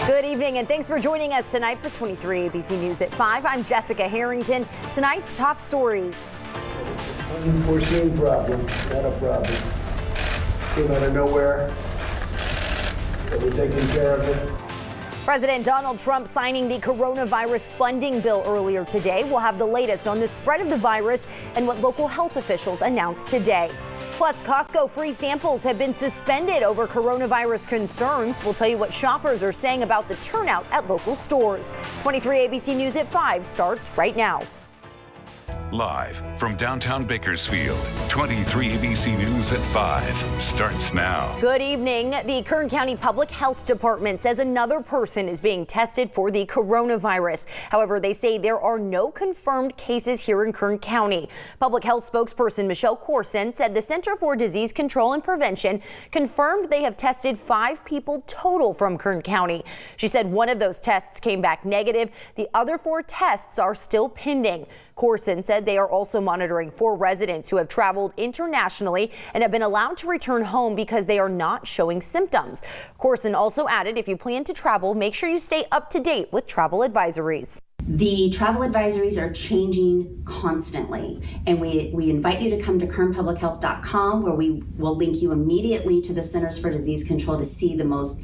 Good evening and thanks for joining us tonight for 23 ABC News at 5. I'm Jessica Harrington. Tonight's top stories. Unforeseen problem, not a problem. Came out of nowhere. But we're taking care of it. President Donald Trump signing the coronavirus funding bill earlier today. We'll have the latest on the spread of the virus and what local health officials announced today. Plus, Costco free samples have been suspended over coronavirus concerns. We'll tell you what shoppers are saying about the turnout at local stores. 23 ABC News at 5 starts right now. Live from downtown Bakersfield, 23 ABC News at 5 starts now. Good evening. The Kern County Public Health Department says another person is being tested for the coronavirus. However, they say there are no confirmed cases here in Kern County. Public Health spokesperson Michelle Corson said the Center for Disease Control and Prevention confirmed they have tested 5 people total from Kern County. She said one of those tests came back negative. The other 4 tests are still pending. Corson said they are also monitoring 4 residents who have traveled internationally and have been allowed to return home because they are not showing symptoms. Corson also added if you plan to travel, make sure you stay up to date with travel advisories. The travel advisories are changing constantly, and we invite you to come to kernpublichealth.com, where we will link you immediately to the Centers for Disease Control to see the most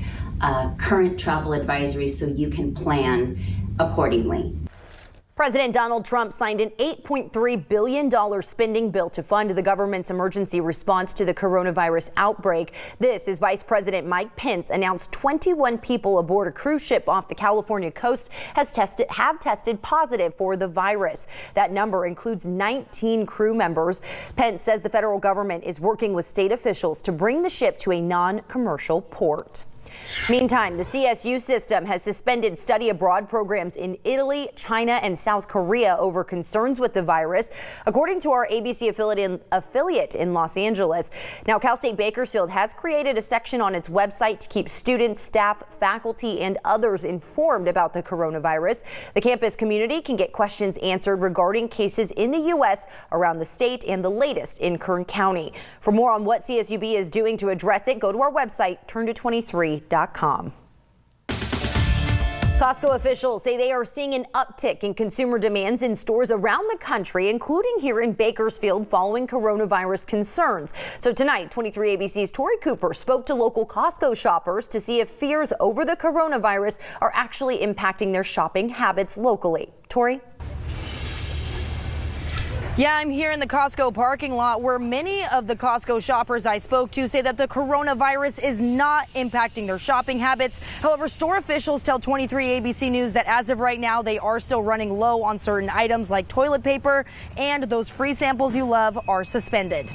current travel advisories so you can plan accordingly. President Donald Trump signed an $8.3 billion spending bill to fund the government's emergency response to the coronavirus outbreak. This is Vice President Mike Pence announced 21 people aboard a cruise ship off the California coast have tested positive for the virus. That number includes 19 crew members. Pence says the federal government is working with state officials to bring the ship to a non-commercial port. Meantime, the CSU system has suspended study abroad programs in Italy, China, and South Korea over concerns with the virus, according to our ABC affiliate in Los Angeles. Now, Cal State Bakersfield has created a section on its website to keep students, staff, faculty, and others informed about the coronavirus. The campus community can get questions answered regarding cases in the U.S., around the state, and the latest in Kern County. For more on what CSUB is doing to address it, go to our website, turn23.com. Costco officials say they are seeing an uptick in consumer demands in stores around the country, including here in Bakersfield, following coronavirus concerns. So tonight, 23 ABC's Tori Cooper spoke to local Costco shoppers to see if fears over the coronavirus are actually impacting their shopping habits locally. Tori? Yeah, I'm here in the Costco parking lot where many of the Costco shoppers I spoke to say that the coronavirus is not impacting their shopping habits. However, store officials tell 23 ABC News that as of right now, they are still running low on certain items like toilet paper, and those free samples you love are suspended.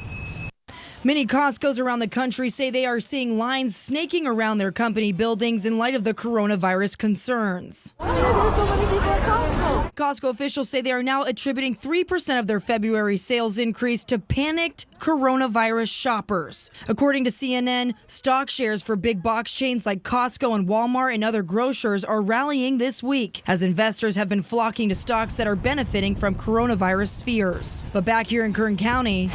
Many Costcos around the country say they are seeing lines snaking around their company buildings in light of the coronavirus concerns. Costco officials say they are now attributing 3% of their February sales increase to panicked coronavirus shoppers. According to CNN, stock shares for big box chains like Costco and Walmart and other grocers are rallying this week as investors have been flocking to stocks that are benefiting from coronavirus fears. But back here in Kern County,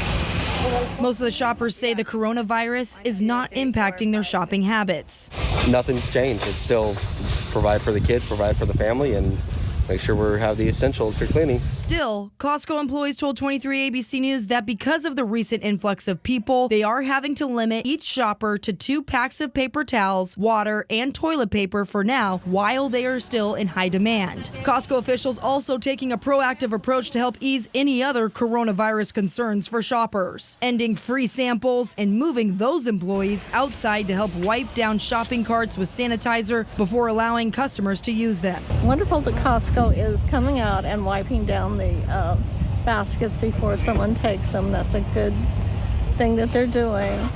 most of the shoppers say the coronavirus is not impacting their shopping habits. Nothing's changed. It's still provide for the kids, provide for the family, and make sure we have the essentials for cleaning. Still, Costco employees told 23 ABC News that because of the recent influx of people, they are having to limit each shopper to 2 packs of paper towels, water, and toilet paper for now, while they are still in high demand. Costco officials also taking a proactive approach to help ease any other coronavirus concerns for shoppers, ending free samples and moving those employees outside to help wipe down shopping carts with sanitizer before allowing customers to use them. Wonderful that Costco is coming out and wiping down the baskets before someone takes them. That's a good thing that they're doing.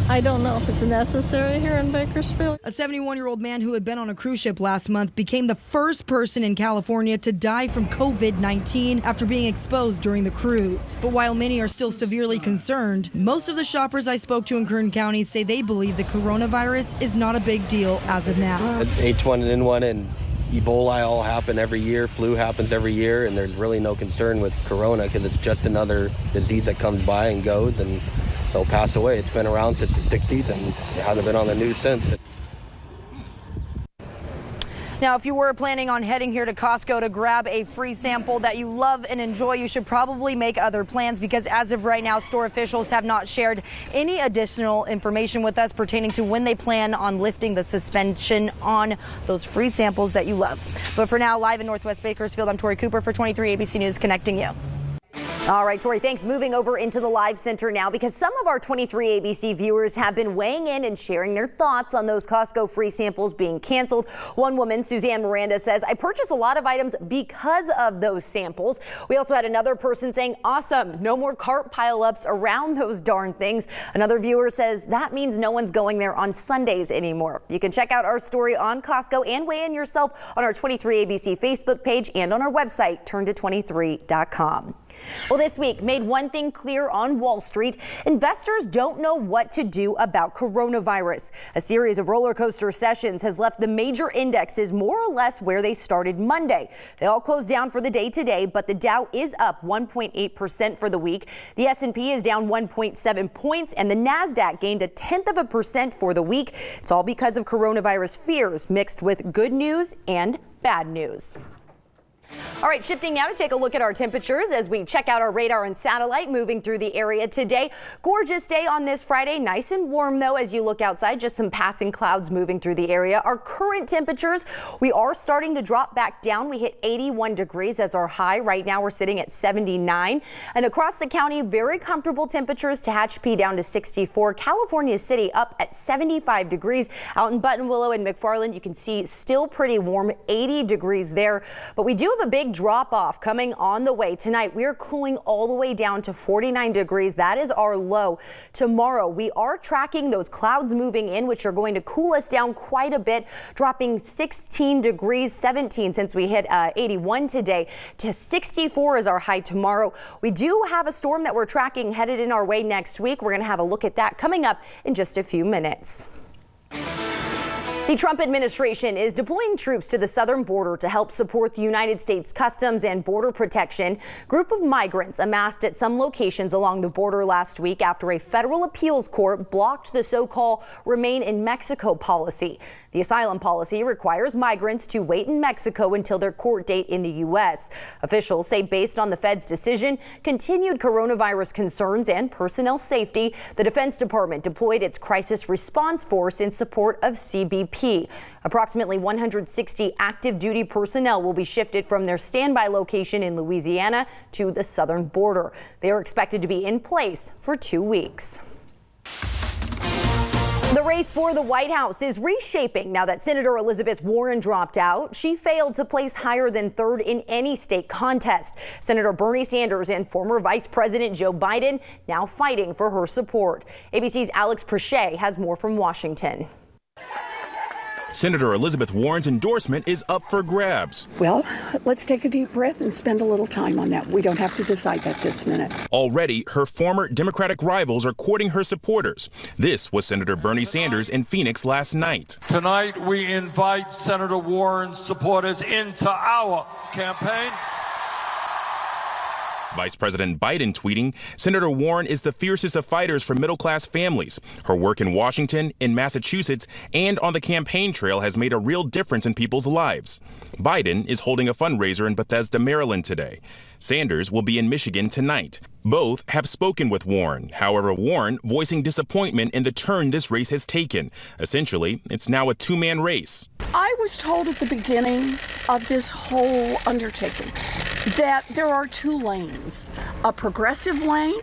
I don't know if it's necessary here in Bakersfield. A 71-year-old man who had been on a cruise ship last month became the first person in California to die from COVID-19 after being exposed during the cruise. But while many are still severely concerned, most of the shoppers I spoke to in Kern County say they believe the coronavirus is not a big deal as of now. H1N1 and Ebola all happen every year, flu happens every year, and there's really no concern with corona because it's just another disease that comes by and goes, and they'll pass away. It's been around since the 60s, and it hasn't been on the news since. Now, if you were planning on heading here to Costco to grab a free sample that you love and enjoy, you should probably make other plans, because as of right now, store officials have not shared any additional information with us pertaining to when they plan on lifting the suspension on those free samples that you love. But for now, live in Northwest Bakersfield, I'm Tori Cooper for 23 ABC News, connecting you. All right, Tori, thanks. Moving over into the live center now, because some of our 23 ABC viewers have been weighing in and sharing their thoughts on those Costco free samples being canceled. One woman, Suzanne Miranda, says, I purchased a lot of items because of those samples. We also had another person saying, awesome, no more cart pileups around those darn things. Another viewer says that means no one's going there on Sundays anymore. You can check out our story on Costco and weigh in yourself on our 23 ABC Facebook page and on our website, turnto23.com. Well, this week made one thing clear on Wall Street. Investors don't know what to do about coronavirus. A series of roller coaster sessions has left the major indexes more or less where they started Monday. They all closed down for the day today, but the Dow is up 1.8% for the week. The S&P is down 1.7 points, and the Nasdaq gained 0.1% for the week. It's all because of coronavirus fears mixed with good news and bad news. All right, shifting now to take a look at our temperatures as we check out our radar and satellite moving through the area today. Gorgeous day on this Friday. Nice and warm, though, as you look outside. Just some passing clouds moving through the area. Our current temperatures, we are starting to drop back down. We hit 81 degrees as our high. Right now, we're sitting at 79. And across the county, very comfortable temperatures. Tehachapi down to 64. California City up at 75 degrees. Out in Buttonwillow and McFarland, you can see still pretty warm, 80 degrees there. But we do have a big drop off coming on the way tonight. We are cooling all the way down to 49 degrees. That is our low. Tomorrow, we are tracking those clouds moving in, which are going to cool us down quite a bit, dropping 16 degrees, 17 since we hit 81 today, to 64 is our high tomorrow. We do have a storm that we're tracking headed in our way next week. We're going to have a look at that coming up in just a few minutes. The Trump administration is deploying troops to the southern border to help support the United States Customs and Border Protection. Group of migrants amassed at some locations along the border last week after a federal appeals court blocked the so-called Remain in Mexico policy. The asylum policy requires migrants to wait in Mexico until their court date in the U.S. Officials say based on the Fed's decision, continued coronavirus concerns and personnel safety, the Defense Department deployed its crisis response force in support of CBP. Approximately 160 active duty personnel will be shifted from their standby location in Louisiana to the southern border. They are expected to be in place for 2 weeks. The race for the White House is reshaping now that Senator Elizabeth Warren dropped out. She failed to place higher than third in any state contest. Senator Bernie Sanders and former Vice President Joe Biden now fighting for her support. ABC's Alex Prochet has more from Washington. Senator Elizabeth Warren's endorsement is up for grabs. Well, let's take a deep breath and spend a little time on that. We don't have to decide that this minute. Already, her former Democratic rivals are courting her supporters. This was Senator Bernie Sanders in Phoenix last night. Tonight, we invite Senator Warren's supporters into our campaign. Vice President Biden tweeting, Senator Warren is the fiercest of fighters for middle-class families. Her work in Washington, in Massachusetts, and on the campaign trail has made a real difference in people's lives. Biden is holding a fundraiser in Bethesda, Maryland today. Sanders will be in Michigan tonight. Both have spoken with Warren. However, Warren voicing disappointment in the turn this race has taken. Essentially, it's now a two-man race. I was told at the beginning of this whole undertaking that there are two lanes, a progressive lane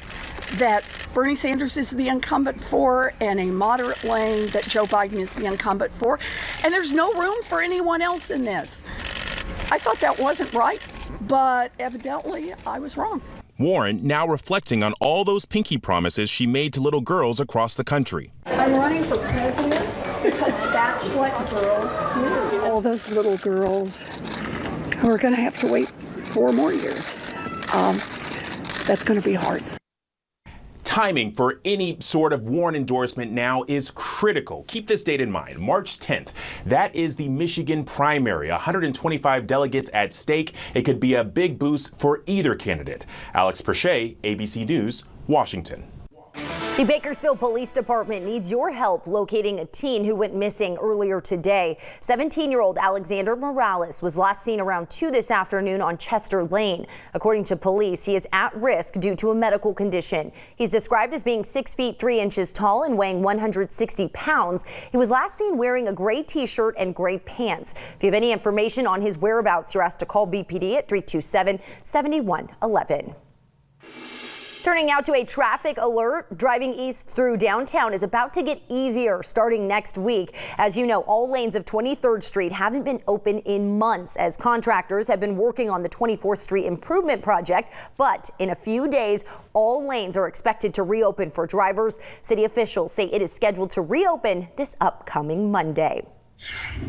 that Bernie Sanders is the incumbent for and a moderate lane that Joe Biden is the incumbent for. And there's no room for anyone else in this. I thought that wasn't right, but evidently I was wrong. Warren now reflecting on all those pinky promises she made to little girls across the country. I'm running for president because that's what girls do. All those little girls who are going to have to wait 4 more years. That's going to be hard. Timing for any sort of Warren endorsement now is critical. Keep this date in mind, March 10th. That is the Michigan primary, 125 delegates at stake. It could be a big boost for either candidate. Alex Prochet, ABC News, Washington. The Bakersfield Police Department needs your help locating a teen who went missing earlier today. 17-year-old Alexander Morales was last seen around 2 this afternoon on Chester Lane. According to police, he is at risk due to a medical condition. He's described as being 6 feet 3 inches tall and weighing 160 pounds. He was last seen wearing a gray t-shirt and gray pants. If you have any information on his whereabouts, you're asked to call BPD at 327-7111. Turning now to a traffic alert. Driving east through downtown is about to get easier starting next week. As you know, all lanes of 23rd Street haven't been open in months as contractors have been working on the 24th Street improvement project. But in a few days, all lanes are expected to reopen for drivers. City officials say it is scheduled to reopen this upcoming Monday.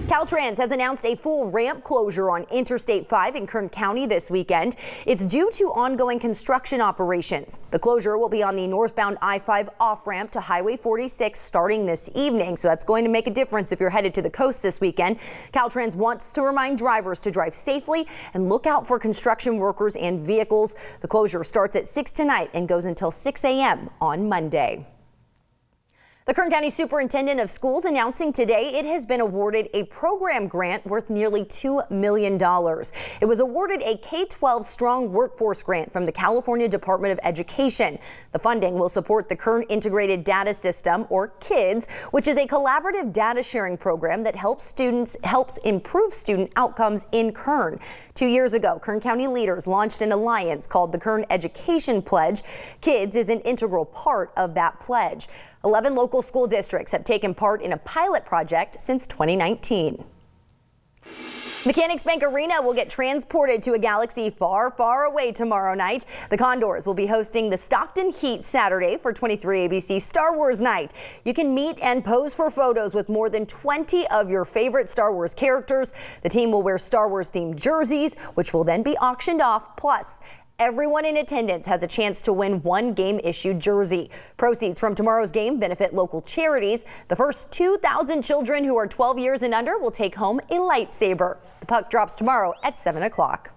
Caltrans has announced a full ramp closure on Interstate 5 in Kern County this weekend. It's due to ongoing construction operations. The closure will be on the northbound I-5 off-ramp to Highway 46 starting this evening, so that's going to make a difference if you're headed to the coast this weekend. Caltrans wants to remind drivers to drive safely and look out for construction workers and vehicles. The closure starts at 6 tonight and goes until 6 a.m. on Monday. The Kern County Superintendent of Schools announcing today it has been awarded a program grant worth nearly $2 million. It was awarded a K12 Strong Workforce Grant from the California Department of Education. The funding will support the Kern Integrated Data System, or KIDS, which is a collaborative data sharing program that helps improve student outcomes in Kern. 2 years ago, Kern County leaders launched an alliance called the Kern Education Pledge. KIDS is an integral part of that pledge. 11 local school districts have taken part in a pilot project since 2019. Mechanics Bank Arena will get transported to a galaxy far, far away tomorrow night. The Condors will be hosting the Stockton Heat Saturday for 23 ABC Star Wars Night. You can meet and pose for photos with more than 20 of your favorite Star Wars characters. The team will wear Star Wars themed jerseys, which will then be auctioned off. Plus, everyone in attendance has a chance to win one game-issued jersey. Proceeds from tomorrow's game benefit local charities. The first 2,000 children who are 12 years and under will take home a lightsaber. The puck drops tomorrow at 7 o'clock.